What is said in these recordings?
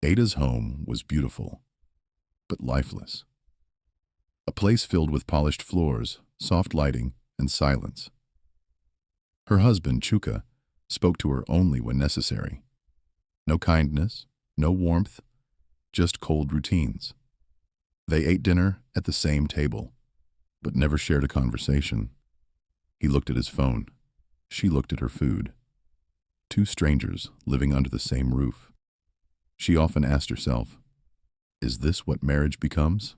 Ada's home was beautiful, but lifeless. A place filled with polished floors, soft lighting, and silence. Her husband, Chuka, spoke to her only when necessary. No kindness, no warmth, just cold routines. They ate dinner at the same table, but never shared a conversation. He looked at his phone. She looked at her food. Two strangers living under the same roof. She often asked herself, is this what marriage becomes?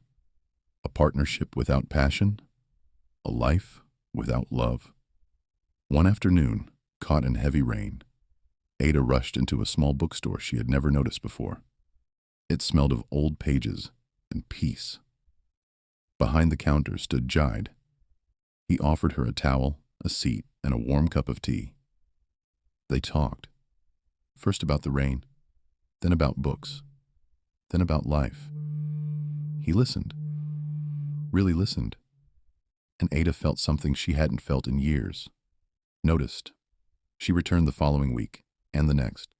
A partnership without passion? A life without love? One afternoon, caught in heavy rain, Ada rushed into a small bookstore she had never noticed before. It smelled of old pages and peace. Behind the counter stood Jide. He offered her a towel, a seat, and a warm cup of tea. They talked, first about the rain, then about books, then about life. He listened, really listened, and Ada felt something she hadn't felt in years. Noticed. She returned the following week, and the next.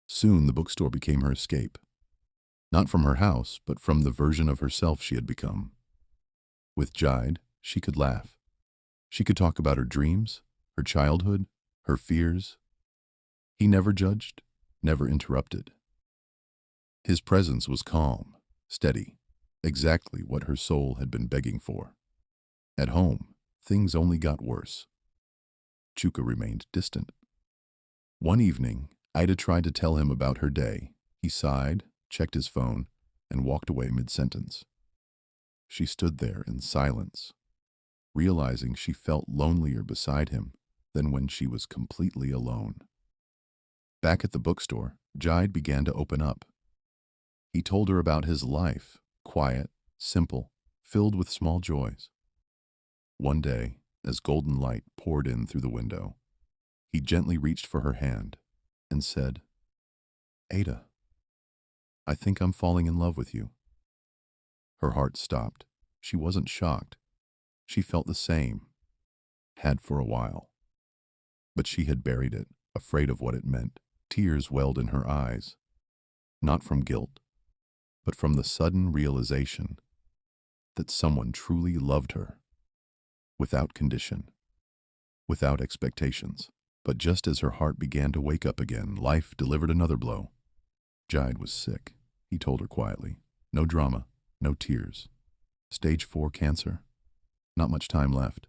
Soon the bookstore became her escape. Not from her house, but from the version of herself she had become. With Jide, she could laugh. She could talk about her dreams, her childhood, her fears. He never judged, never interrupted. His presence was calm, steady, exactly what her soul had been begging for. At home, things only got worse. Chuka remained distant. One evening, Ida tried to tell him about her day. He sighed, checked his phone, and walked away mid-sentence. She stood there in silence, realizing she felt lonelier beside him than when she was completely alone. Back at the bookstore, Jide began to open up. He told her about his life, quiet, simple, filled with small joys. One day, as golden light poured in through the window, he gently reached for her hand and said, "Ada, I think I'm falling in love with you." Her heart stopped. She wasn't shocked. She felt the same, had for a while. But she had buried it, afraid of what it meant. Tears welled in her eyes, not from guilt, but from the sudden realization that someone truly loved her, without condition, without expectations. But just as her heart began to wake up again, life delivered another blow. Jide was sick, he told her quietly. No drama, no tears. Stage 4 cancer. Not much time left.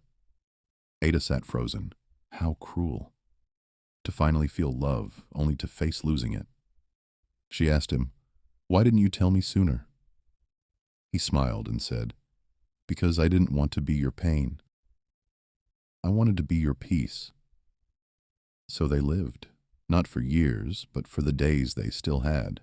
Ada sat frozen. How cruel. To finally feel love, only to face losing it. She asked him, "Why didn't you tell me sooner?" He smiled and said, "Because I didn't want to be your pain. I wanted to be your peace." So they lived, not for years, but for the days they still had.